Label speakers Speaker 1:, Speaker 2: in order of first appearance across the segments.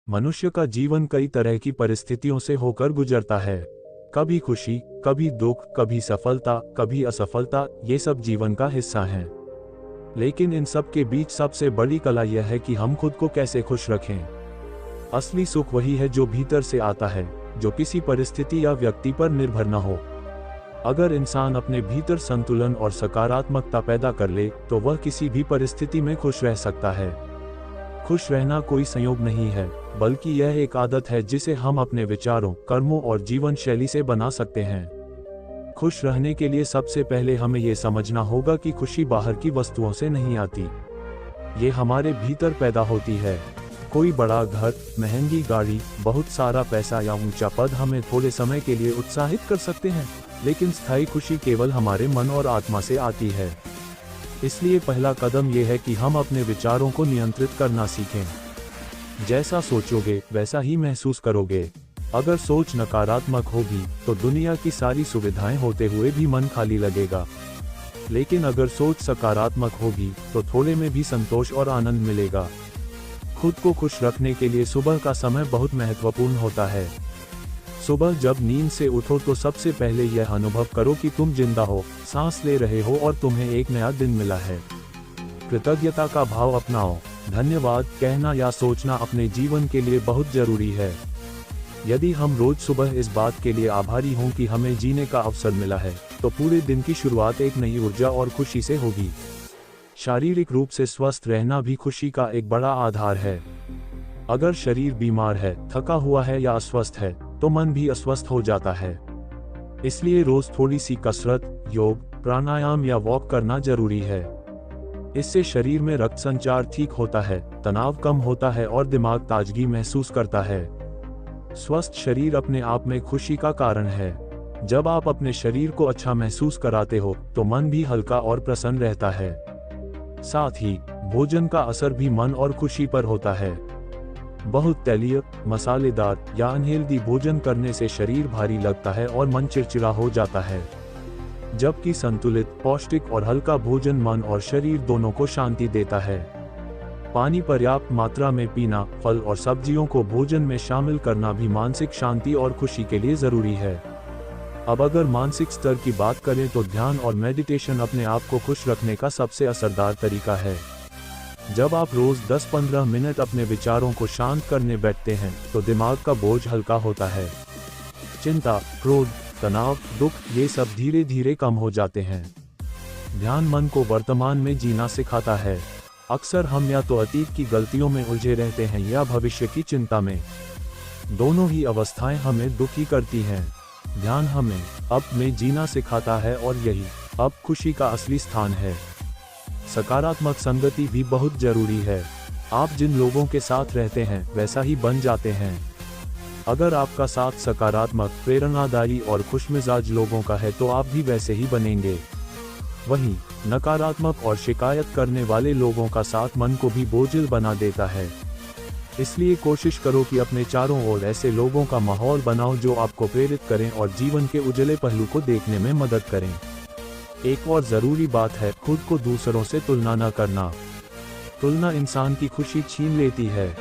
Speaker 1: मनुष्य का जीवन कई तरह की परिस्थितियों से होकर गुजरता है। कभी खुशी, कभी दुख, कभी सफलता, कभी असफलता, ये सब जीवन का हिस्सा हैं। लेकिन इन सब के बीच सबसे बड़ी कला यह है कि हम खुद को कैसे खुश रखें। असली सुख वही है जो भीतर से आता है, जो किसी परिस्थिति या व्यक्ति पर निर्भर न हो। अगर इंसान अपने भीतर संतुलन और सकारात्मकता पैदा कर ले, तो वह किसी भी परिस्थिति में खुश रह सकता है। खुश रहना कोई संयोग नहीं है, बल्कि यह एक आदत है जिसे हम अपने विचारों, कर्मों और जीवन शैली से बना सकते हैं। खुश रहने के लिए सबसे पहले हमें ये समझना होगा कि खुशी बाहर की वस्तुओं से नहीं आती। ये हमारे भीतर पैदा होती है। कोई बड़ा घर, महंगी गाड़ी, बहुत सारा पैसा या ऊंचा पद हमें थोड़े समय के लिए उत्साहित कर सकते हैं, लेकिन स्थायी खुशी केवल हमारे मन और आत्मा से आती है। इसलिए पहला कदम यह है कि हम अपने विचारों को नियंत्रित करना सीखें। जैसा सोचोगे वैसा ही महसूस करोगे। अगर सोच नकारात्मक होगी तो दुनिया की सारी सुविधाएं होते हुए भी मन खाली लगेगा। लेकिन अगर सोच सकारात्मक होगी तो थोड़े में भी संतोष और आनंद मिलेगा। खुद को खुश रखने के लिए सुबह का समय बहुत महत्वपूर्ण होता है। सुबह जब नींद से उठो तो सबसे पहले यह अनुभव करो कि तुम जिंदा हो, सांस ले रहे हो और तुम्हें एक नया दिन मिला है। कृतज्ञता का भाव अपनाओ। धन्यवाद कहना या सोचना अपने जीवन के लिए बहुत जरूरी है। यदि हम रोज सुबह इस बात के लिए आभारी हों कि हमें जीने का अवसर मिला है, तो पूरे दिन की शुरुआत एक नई ऊर्जा और खुशी से होगी। शारीरिक रूप से स्वस्थ रहना भी खुशी का एक बड़ा आधार है। अगर शरीर बीमार है, थका हुआ है या अस्वस्थ है, तो मन भी अस्वस्थ हो जाता है। इसलिए रोज थोड़ी सी कसरत, योग, प्राणायाम या वॉक करना जरूरी है। इससे शरीर में रक्त संचार ठीक होता है, तनाव कम होता है और दिमाग ताजगी महसूस करता है। स्वस्थ शरीर अपने आप में खुशी का कारण है। जब आप अपने शरीर को अच्छा महसूस कराते हो, तो मन भी हल्का और प्रसन्न रहता है। साथ ही भोजन का असर भी मन और खुशी पर होता है। बहुत तैलीय, मसालेदार या अनहेल्दी भोजन करने से शरीर भारी लगता है और मन चिड़चिड़ा हो जाता है। जबकि संतुलित, पौष्टिक और हल्का भोजन मन और शरीर दोनों को शांति देता है। पानी पर्याप्त मात्रा में पीना, फल और सब्जियों को भोजन में शामिल करना भी मानसिक शांति और खुशी के लिए जरूरी है। अब अगर मानसिक स्तर की बात करें तो ध्यान और मेडिटेशन अपने आप को खुश रखने का सबसे असरदार तरीका है। जब आप रोज 10-15 मिनट अपने विचारों को शांत करने बैठते हैं, तो दिमाग का बोझ हल्का होता है। चिंता, क्रोध, तनाव, दुख, ये सब धीरे धीरे कम हो जाते हैं। ध्यान मन को वर्तमान में जीना सिखाता है। अक्सर हम या तो अतीत की गलतियों में उलझे रहते हैं या भविष्य की चिंता में। दोनों ही अवस्थाएं हमें दुखी करती हैं। ध्यान हमें अब में जीना सिखाता है और यही अब खुशी का असली स्थान है। सकारात्मक संगति भी बहुत जरूरी है। आप जिन लोगों के साथ रहते हैं वैसा ही बन जाते हैं। अगर आपका साथ सकारात्मक, प्रेरणादायी और खुशमिजाज लोगों का है तो आप भी वैसे ही बनेंगे। वहीं नकारात्मक और शिकायत करने वाले लोगों का साथ मन को भी बोझिल बना देता है। इसलिए कोशिश करो कि अपने चारों ओर ऐसे लोगों का माहौल बनाओ जो आपको प्रेरित करें और जीवन के उजले पहलू को देखने में मदद करें। एक और जरूरी बात है, खुद को दूसरों से तुलना न करना। तुलना इंसान की खुशी छीन लेती है।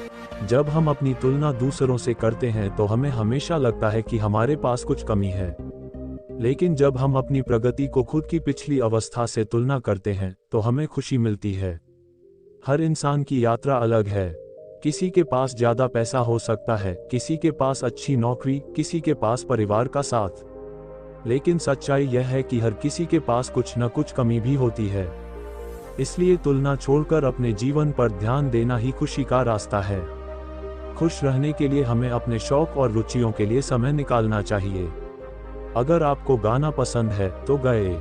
Speaker 1: जब हम अपनी तुलना दूसरों से करते हैं तो हमें हमेशा लगता है कि हमारे पास कुछ कमी है। लेकिन जब हम अपनी प्रगति को खुद की पिछली अवस्था से तुलना करते हैं तो हमें खुशी मिलती है। हर इंसान की यात्रा अलग है। किसी के पास ज्यादा पैसा हो सकता है, किसी के पास अच्छी नौकरी, किसी के पास परिवार का साथ। लेकिन सच्चाई यह है कि हर किसी के पास कुछ न कुछ कमी भी होती है। इसलिए तुलना छोड़कर अपने जीवन पर ध्यान देना ही खुशी का रास्ता है। खुश रहने के लिए हमें अपने शौक और रुचियों के लिए समय निकालना चाहिए। अगर आपको गाना पसंद है तो गाइए।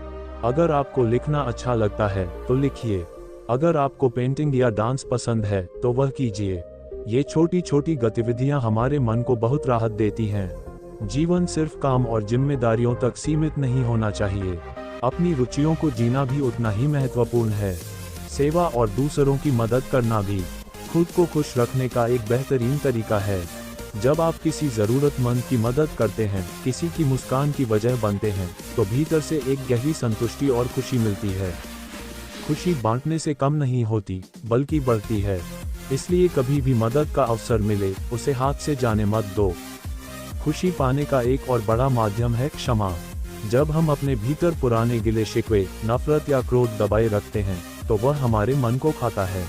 Speaker 1: अगर आपको लिखना अच्छा लगता है तो लिखिए। अगर आपको पेंटिंग या डांस पसंद है तो वह कीजिए। ये छोटी छोटी गतिविधियां हमारे मन को बहुत राहत देती हैं। जीवन सिर्फ काम और जिम्मेदारियों तक सीमित नहीं होना चाहिए। अपनी रुचियों को जीना भी उतना ही महत्वपूर्ण है। सेवा और दूसरों की मदद करना भी खुद को खुश रखने का एक बेहतरीन तरीका है। जब आप किसी जरूरतमंद की मदद करते हैं, किसी की मुस्कान की वजह बनते हैं, तो भीतर से एक गहरी संतुष्टि और खुशी मिलती है। खुशी बांटने से कम नहीं होती, बल्कि बढ़ती है। इसलिए कभी भी मदद का अवसर मिले उसे हाथ से जाने मत दो। खुशी पाने का एक और बड़ा माध्यम है क्षमा। जब हम अपने भीतर पुराने गिले शिकवे, नफरत या क्रोध दबाए रखते हैं तो वह हमारे मन को खाता है।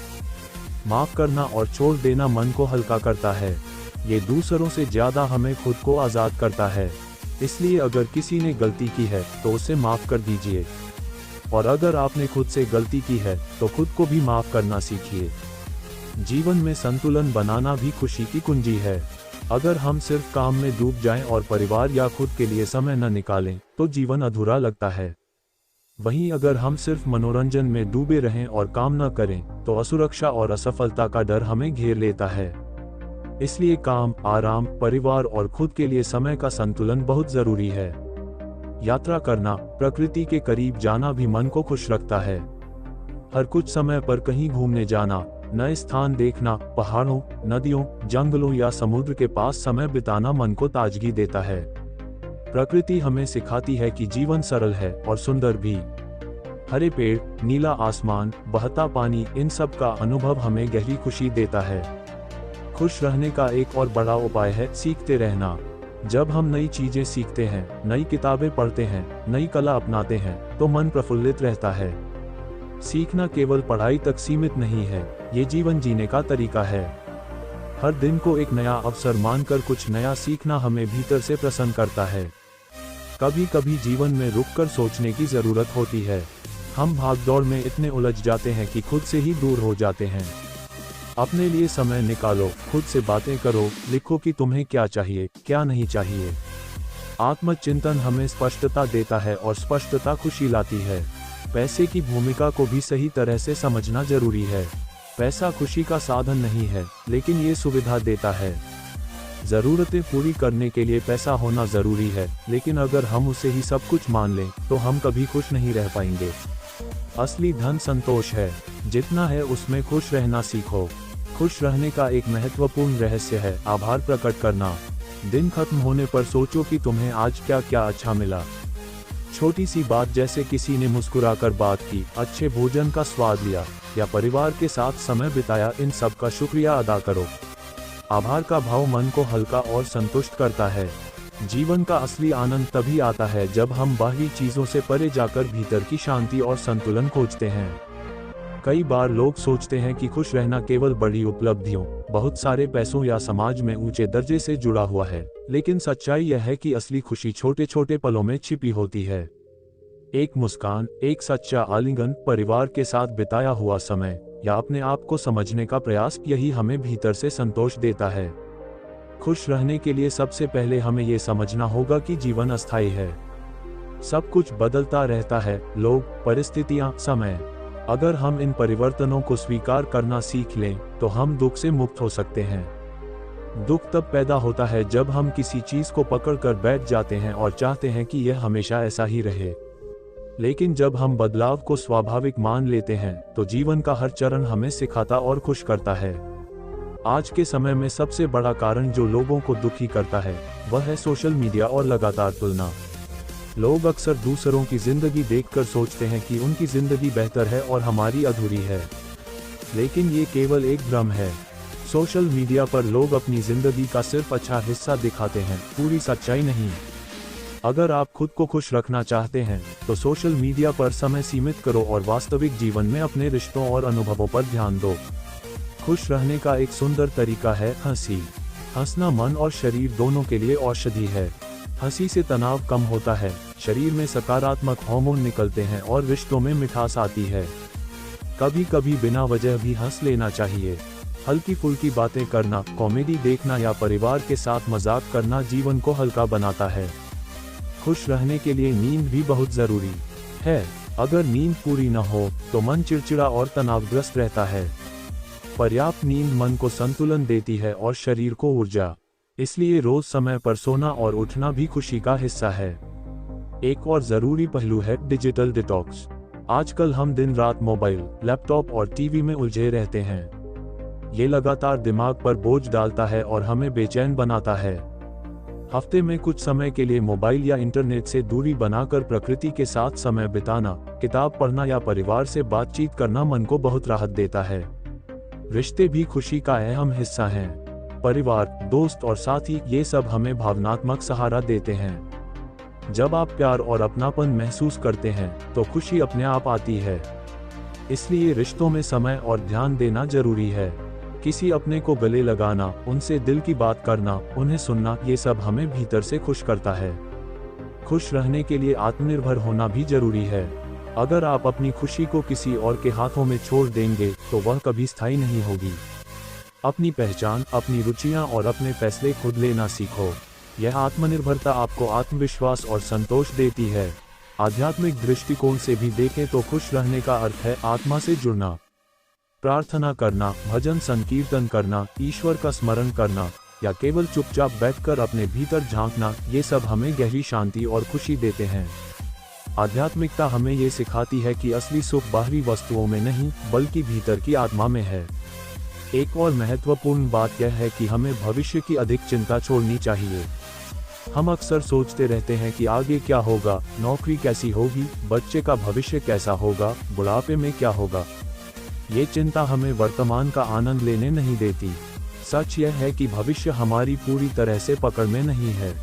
Speaker 1: माफ करना और छोड़ देना मन को हल्का करता है। ये दूसरों से ज्यादा हमें खुद को आज़ाद करता है। इसलिए अगर किसी ने गलती की है तो उसे माफ कर दीजिए, और अगर आपने खुद से गलती की है तो खुद को भी माफ करना सीखिए। जीवन में संतुलन बनाना भी खुशी की कुंजी है। अगर हम सिर्फ काम में डूब जाएं और परिवार या खुद के लिए समय न निकालें तो जीवन अधूरा लगता है। वहीं अगर हम सिर्फ मनोरंजन में डूबे रहें और काम न करें तो असुरक्षा और असफलता का डर हमें घेर लेता है। इसलिए काम, आराम, परिवार और खुद के लिए समय का संतुलन बहुत जरूरी है। यात्रा करना, प्रकृति के करीब जाना भी मन को खुश रखता है। हर कुछ समय पर कहीं घूमने जाना, नए स्थान देखना, पहाड़ों, नदियों, जंगलों या समुद्र के पास समय बिताना मन को ताजगी देता है। प्रकृति हमें सिखाती है कि जीवन सरल है और सुंदर भी। हरे पेड़, नीला आसमान, बहता पानी, इन सब का अनुभव हमें गहरी खुशी देता है। खुश रहने का एक और बड़ा उपाय है सीखते रहना। जब हम नई चीजें सीखते हैं, नई किताबें पढ़ते हैं, नई कला अपनाते हैं तो मन प्रफुल्लित रहता है। सीखना केवल पढ़ाई तक सीमित नहीं है, ये जीवन जीने का तरीका है। हर दिन को एक नया अवसर मानकर कुछ नया सीखना हमें भीतर से प्रसन्न करता है। कभी कभी जीवन में रुककर सोचने की जरूरत होती है। हम भागदौड़ में इतने उलझ जाते हैं कि खुद से ही दूर हो जाते हैं। अपने लिए समय निकालो, खुद से बातें करो, लिखो कि तुम्हें क्या चाहिए, क्या नहीं चाहिए। आत्मचिंतन हमें स्पष्टता देता है और स्पष्टता खुशी लाती है। पैसे की भूमिका को भी सही तरह से समझना जरूरी है। पैसा खुशी का साधन नहीं है, लेकिन ये सुविधा देता है। जरूरतें पूरी करने के लिए पैसा होना जरूरी है, लेकिन अगर हम उसे ही सब कुछ मान लें तो हम कभी खुश नहीं रह पाएंगे। असली धन संतोष है, जितना है उसमें खुश रहना सीखो। खुश रहने का एक महत्वपूर्ण रहस्य है आभार प्रकट करना। दिन खत्म होने पर सोचो कि तुम्हें आज क्या क्या अच्छा मिला। छोटी सी बात जैसे किसी ने मुस्कुराकर बात की, अच्छे भोजन का स्वाद लिया या परिवार के साथ समय बिताया, इन सब का शुक्रिया अदा करो। आभार का भाव मन को हल्का और संतुष्ट करता है। जीवन का असली आनंद तभी आता है जब हम बाहरी चीजों से परे जाकर भीतर की शांति और संतुलन खोजते हैं। कई बार लोग सोचते हैं कि खुश रहना केवल बड़ी उपलब्धियों, बहुत सारे पैसों या समाज में ऊंचे दर्जे से जुड़ा हुआ है, लेकिन सच्चाई यह है कि असली खुशी छोटे छोटे पलों में छिपी होती है। एक मुस्कान, एक सच्चा आलिंगन, परिवार के साथ बिताया हुआ समय या अपने आप को समझने का प्रयास, यही हमें भीतर से संतोष देता है। खुश रहने के लिए सबसे पहले हमें ये समझना होगा कि जीवन अस्थायी है। सब कुछ बदलता रहता है, लोग, परिस्थितियां, समय। अगर हम इन परिवर्तनों को स्वीकार करना सीख लें तो हम दुख से मुक्त हो सकते हैं। दुख तब पैदा होता है जब हम किसी चीज को पकड़कर बैठ जाते हैं और चाहते हैं कि यह हमेशा ऐसा ही रहे। लेकिन जब हम बदलाव को स्वाभाविक मान लेते हैं तो जीवन का हर चरण हमें सिखाता और खुश करता है। आज के समय में सबसे बड़ा कारण जो लोगों को दुखी करता है वह है सोशल मीडिया और लगातार तुलना। लोग अक्सर दूसरों की जिंदगी देखकर सोचते हैं कि उनकी जिंदगी बेहतर है और हमारी अधूरी है, लेकिन ये केवल एक भ्रम है। सोशल मीडिया पर लोग अपनी जिंदगी का सिर्फ अच्छा हिस्सा दिखाते हैं, पूरी सच्चाई नहीं। अगर आप खुद को खुश रखना चाहते हैं तो सोशल मीडिया पर समय सीमित करो और वास्तविक जीवन में अपने रिश्तों और अनुभवों पर ध्यान दो। खुश रहने का एक सुंदर तरीका है हंसी। हंसना मन और शरीर दोनों के लिए औषधि है। हंसी से तनाव कम होता है, शरीर में सकारात्मक हार्मोन निकलते हैं और रिश्तों में मिठास आती है। कभी कभी बिना वजह भी हंस लेना चाहिए। हल्की फुल्की बातें करना, कॉमेडी देखना या परिवार के साथ मजाक करना जीवन को हल्का बनाता है। खुश रहने के लिए नींद भी बहुत जरूरी है। अगर नींद पूरी न हो तो मन चिड़चिड़ा और तनावग्रस्त रहता है। पर्याप्त नींद मन को संतुलन देती है और शरीर को ऊर्जा। इसलिए रोज समय पर सोना और उठना भी खुशी का हिस्सा है। एक और जरूरी पहलू है डिजिटल डिटॉक्स। आजकल हम दिन रात मोबाइल, लैपटॉप और टीवी में उलझे रहते हैं। ये लगातार दिमाग पर बोझ डालता है और हमें बेचैन बनाता है। हफ्ते में कुछ समय के लिए मोबाइल या इंटरनेट से दूरी बनाकर प्रकृति के साथ समय बिताना, किताब पढ़ना या परिवार से बातचीत करना मन को बहुत राहत देता है। रिश्ते भी खुशी का अहम हिस्सा हैं। परिवार, दोस्त और साथी, ये सब हमें भावनात्मक सहारा देते हैं। जब आप प्यार और अपनापन महसूस करते हैं तो खुशी अपने आप आती है। इसलिए रिश्तों में समय और ध्यान देना जरूरी है। किसी अपने को गले लगाना, उनसे दिल की बात करना, उन्हें सुनना, ये सब हमें भीतर से खुश करता है। खुश रहने के लिए आत्मनिर्भर होना भी जरूरी है। अगर आप अपनी खुशी को किसी और के हाथों में छोड़ देंगे तो वह कभी स्थायी नहीं होगी। अपनी पहचान, अपनी रुचियां और अपने फैसले खुद लेना सीखो। यह आत्मनिर्भरता आपको आत्मविश्वास और संतोष देती है। आध्यात्मिक दृष्टिकोण से भी देखें तो खुश रहने का अर्थ है आत्मा से जुड़ना। प्रार्थना करना, भजन संकीर्तन करना, ईश्वर का स्मरण करना या केवल चुपचाप बैठकर अपने भीतर झांकना, ये सब हमें गहरी शांति और खुशी देते हैं। आध्यात्मिकता हमें ये सिखाती है कि असली सुख बाहरी वस्तुओं में नहीं बल्कि भीतर की आत्मा में है। एक और महत्वपूर्ण बात यह है कि हमें भविष्य की अधिक चिंता छोड़नी चाहिए। हम अक्सर सोचते रहते हैं कि आगे क्या होगा, नौकरी कैसी होगी, बच्चे का भविष्य कैसा होगा, बुढ़ापे में क्या होगा। ये चिंता हमें वर्तमान का आनंद लेने नहीं देती। सच यह है कि भविष्य हमारी पूरी तरह से पकड़ में नहीं है।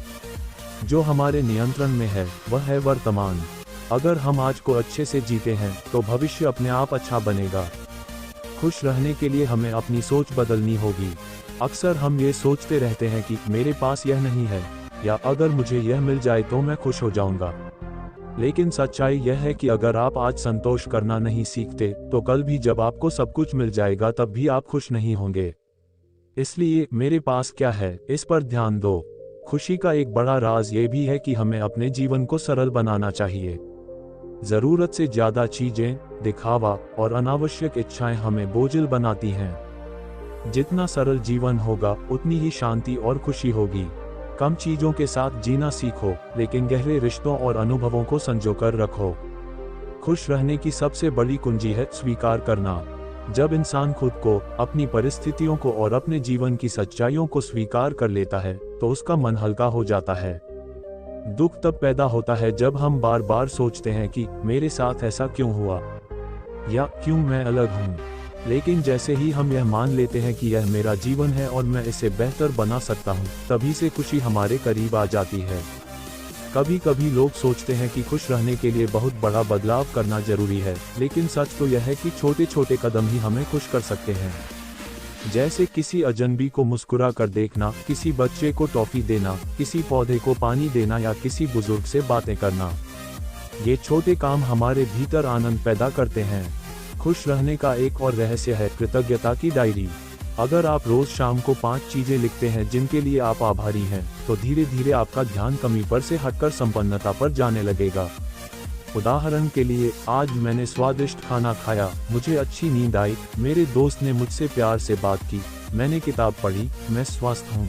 Speaker 1: जो हमारे नियंत्रण में है वह है वर्तमान। अगर हम आज को अच्छे से जीते हैं तो भविष्य अपने आप अच्छा बनेगा। खुश रहने के लिए हमें अपनी सोच बदलनी होगी। अक्सर हम ये सोचते रहते हैं कि मेरे पास यह नहीं है, या अगर मुझे यह मिल जाए तो मैं खुश हो जाऊंगा। लेकिन सच्चाई यह है कि अगर आप आज संतोष करना नहीं सीखते तो कल भी जब आपको सब कुछ मिल जाएगा तब भी आप खुश नहीं होंगे। इसलिए मेरे पास क्या है, इस पर ध्यान दो। खुशी का एक बड़ा राज ये भी है कि हमें अपने जीवन को सरल बनाना चाहिए। जरूरत से ज्यादा चीजें, दिखावा और अनावश्यक इच्छाएं हमें बोझिल बनाती हैं। जितना सरल जीवन होगा उतनी ही शांति और खुशी होगी। कम चीजों के साथ जीना सीखो, लेकिन गहरे रिश्तों और अनुभवों को संजो कर रखो। खुश रहने की सबसे बड़ी कुंजी है स्वीकार करना। जब इंसान खुद को, अपनी परिस्थितियों को और अपने जीवन की सच्चाइयों को स्वीकार कर लेता है तो उसका मन हल्का हो जाता है। दुख तब पैदा होता है जब हम बार बार सोचते हैं कि मेरे साथ ऐसा क्यों हुआ, या क्यों मैं अलग हूँ। लेकिन जैसे ही हम यह मान लेते हैं कि यह मेरा जीवन है और मैं इसे बेहतर बना सकता हूँ, तभी से खुशी हमारे करीब आ जाती है। कभी कभी लोग सोचते हैं कि खुश रहने के लिए बहुत बड़ा बदलाव करना जरूरी है, लेकिन सच तो यह है कि छोटे छोटे कदम ही हमें खुश कर सकते हैं। जैसे किसी अजनबी को मुस्कुरा कर देखना, किसी बच्चे को टॉफी देना, किसी पौधे को पानी देना या किसी बुजुर्ग से बातें करना। ये छोटे काम हमारे भीतर आनंद पैदा करते हैं। खुश रहने का एक और रहस्य है कृतज्ञता की डायरी। अगर आप रोज शाम को 5 चीजें लिखते हैं जिनके लिए आप आभारी हैं, तो धीरे धीरे आपका ध्यान कमी पर से हटकर संपन्नता पर जाने लगेगा। उदाहरण के लिए, आज मैंने स्वादिष्ट खाना खाया, मुझे अच्छी नींद आई, मेरे दोस्त ने मुझसे प्यार से बात की, मैंने किताब पढ़ी, मैं स्वस्थ हूँ।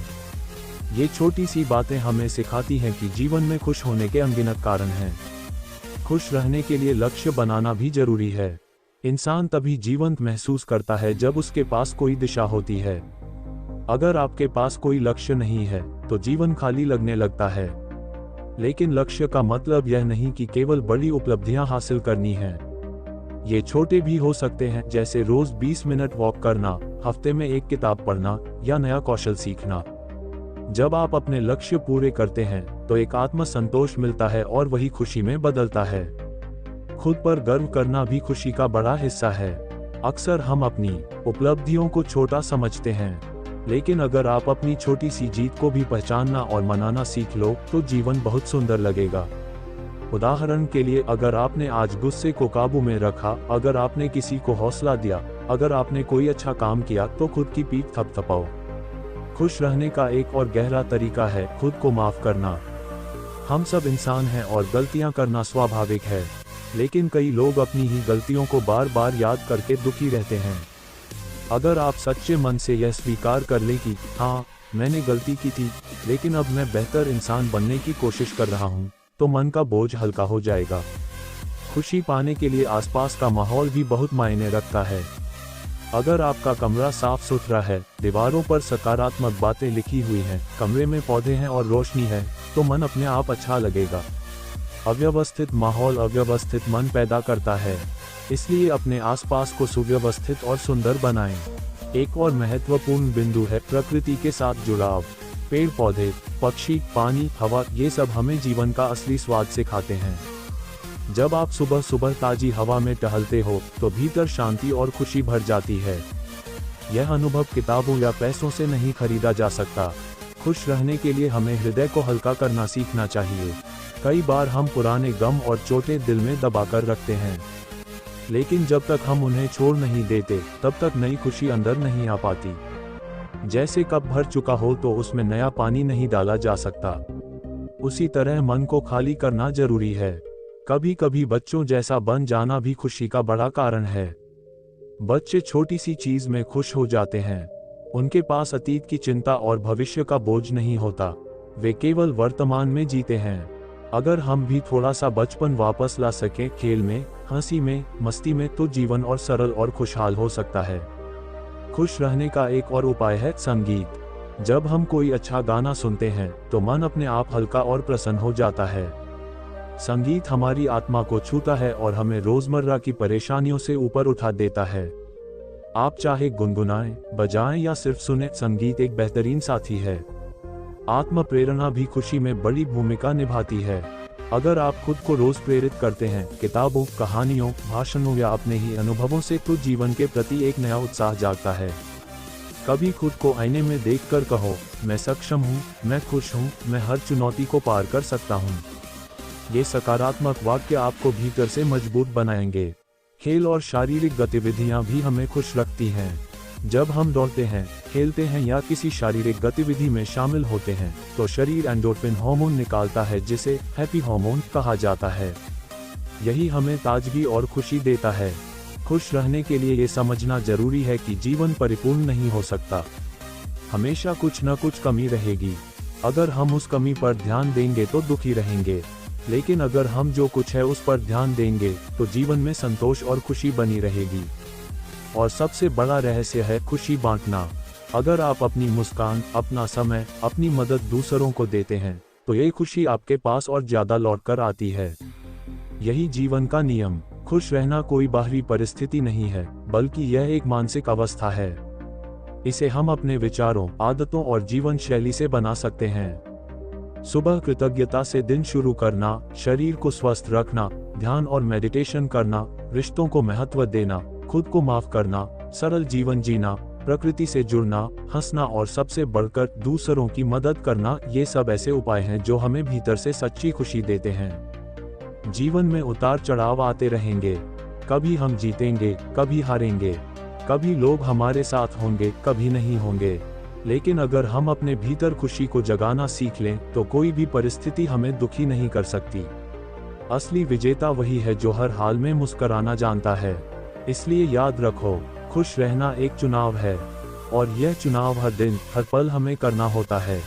Speaker 1: ये छोटी सी बातें हमें सिखाती हैं कि जीवन में खुश होने के अनगिनत कारण हैं। खुश रहने के लिए लक्ष्य बनाना भी जरूरी है। इंसान तभी जीवंत महसूस करता है जब उसके पास कोई दिशा होती है। अगर आपके पास कोई लक्ष्य नहीं है तो जीवन खाली लगने लगता है। लेकिन लक्ष्य का मतलब यह नहीं कि केवल बड़ी उपलब्धियां हासिल करनी हैं। ये छोटे भी हो सकते हैं, जैसे रोज 20 मिनट वॉक करना, हफ्ते में एक किताब पढ़ना या नया कौशल सीखना। जब आप अपने लक्ष्य पूरे करते हैं तो एक आत्म संतोष मिलता है और वही खुशी में बदलता है। खुद पर गर्व करना भी खुशी का बड़ा हिस्सा है। अक्सर हम अपनी उपलब्धियों को छोटा समझते हैं, लेकिन अगर आप अपनी छोटी सी जीत को भी पहचानना और मनाना सीख लो तो जीवन बहुत सुंदर लगेगा। उदाहरण के लिए, अगर आपने आज गुस्से को काबू में रखा, अगर आपने किसी को हौसला दिया, अगर आपने कोई अच्छा काम किया, तो खुद की पीठ थपथपाओ। खुश रहने का एक और गहरा तरीका है खुद को माफ करना। हम सब इंसान हैं और गलतियां करना स्वाभाविक है, लेकिन कई लोग अपनी ही गलतियों को बार बार याद करके दुखी रहते हैं। अगर आप सच्चे मन से यह स्वीकार कर लें कि हाँ, मैंने गलती की थी, लेकिन अब मैं बेहतर इंसान बनने की कोशिश कर रहा हूँ, तो मन का बोझ हल्का हो जाएगा। खुशी पाने के लिए आसपास का माहौल भी बहुत मायने रखता है। अगर आपका कमरा साफ सुथरा है, दीवारों पर सकारात्मक बातें लिखी हुई हैं, कमरे में पौधे हैं और रोशनी है, तो मन अपने आप अच्छा लगेगा। अव्यवस्थित माहौल अव्यवस्थित मन पैदा करता है, इसलिए अपने आसपास को सुव्यवस्थित और सुंदर बनाएं। एक और महत्वपूर्ण बिंदु है प्रकृति के साथ जुड़ाव। पेड़ पौधे, पक्षी, पानी, हवा, ये सब हमें जीवन का असली स्वाद सिखाते हैं। जब आप सुबह सुबह ताजी हवा में टहलते हो तो भीतर शांति और खुशी भर जाती है। यह अनुभव किताबों या पैसों से नहीं खरीदा जा सकता। खुश रहने के लिए हमें हृदय को हल्का करना सीखना चाहिए। कई बार हम पुराने गम और चोटें दिल में दबाकर रखते हैं, लेकिन जब तक हम उन्हें छोड़ नहीं देते तब तक नई खुशी अंदर नहीं आ पाती। जैसे कप भर चुका हो तो उसमें नया पानी नहीं डाला जा सकता, उसी तरह मन को खाली करना जरूरी है। कभी कभी बच्चों जैसा बन जाना भी खुशी का बड़ा कारण है। बच्चे छोटी सी चीज में खुश हो जाते हैं। उनके पास अतीत की चिंता और भविष्य का बोझ नहीं होता, वे केवल वर्तमान में जीते हैं। अगर हम भी थोड़ा सा बचपन वापस ला सकें, खेल में, हंसी में, मस्ती में, तो जीवन और सरल और खुशहाल हो सकता है। खुश रहने का एक और उपाय है संगीत। जब हम कोई अच्छा गाना सुनते हैं तो मन अपने आप हल्का और प्रसन्न हो जाता है। संगीत हमारी आत्मा को छूता है और हमें रोजमर्रा की परेशानियों से ऊपर उठा देता है। आप चाहे गुनगुनाएं, बजाएं या सिर्फ सुने, संगीत एक बेहतरीन साथी है। आत्म प्रेरणा भी खुशी में बड़ी भूमिका निभाती है। अगर आप खुद को रोज प्रेरित करते हैं, किताबों, कहानियों, भाषणों या अपने ही अनुभवों से, तो जीवन के प्रति एक नया उत्साह जागता है। कभी खुद को आईने में देखकर कहो, मैं सक्षम हूँ, मैं खुश हूँ, मैं हर चुनौती को पार कर सकता हूँ। ये सकारात्मक वाक्य आपको भीतर से मजबूत बनाएंगे। खेल और शारीरिक गतिविधियां भी हमें खुश रखती हैं। जब हम दौड़ते हैं, खेलते हैं या किसी शारीरिक गतिविधि में शामिल होते हैं तो शरीर एंडोर्फिन हार्मोन निकालता है, जिसे हैप्पी हार्मोन कहा जाता है। यही हमें ताजगी और खुशी देता है। खुश रहने के लिए ये समझना जरूरी है कि जीवन परिपूर्ण नहीं हो सकता। हमेशा कुछ न कुछ कमी रहेगी। अगर हम उस कमी पर ध्यान देंगे तो दुखी रहेंगे, लेकिन अगर हम जो कुछ है उस पर ध्यान देंगे तो जीवन में संतोष और खुशी बनी रहेगी। और सबसे बड़ा रहस्य है खुशी बांटना। अगर आप अपनी मुस्कान, अपना समय, अपनी मदद दूसरों को देते हैं तो ये खुशी आपके पास और ज्यादा लौट कर आती है। यही जीवन का नियम। खुश रहना कोई बाहरी परिस्थिति नहीं है, बल्कि यह एक मानसिक अवस्था है। इसे हम अपने विचारों, आदतों और जीवन शैली से बना सकते हैं। सुबह कृतज्ञता से दिन शुरू करना, शरीर को स्वस्थ रखना, ध्यान और मेडिटेशन करना, रिश्तों को महत्व देना, खुद को माफ करना, सरल जीवन जीना, प्रकृति से जुड़ना, हंसना और सबसे बढ़कर दूसरों की मदद करना, ये सब ऐसे उपाय हैं जो हमें भीतर से सच्ची खुशी देते हैं। जीवन में उतार चढ़ाव आते रहेंगे। कभी हम जीतेंगे, कभी हारेंगे, कभी लोग हमारे साथ होंगे, कभी नहीं होंगे। लेकिन अगर हम अपने भीतर खुशी को जगाना सीख लें तो कोई भी परिस्थिति हमें दुखी नहीं कर सकती। असली विजेता वही है जो हर हाल में मुस्कुराना जानता है। इसलिए याद रखो, खुश रहना एक चुनाव है और यह चुनाव हर दिन, हर पल हमें करना होता है।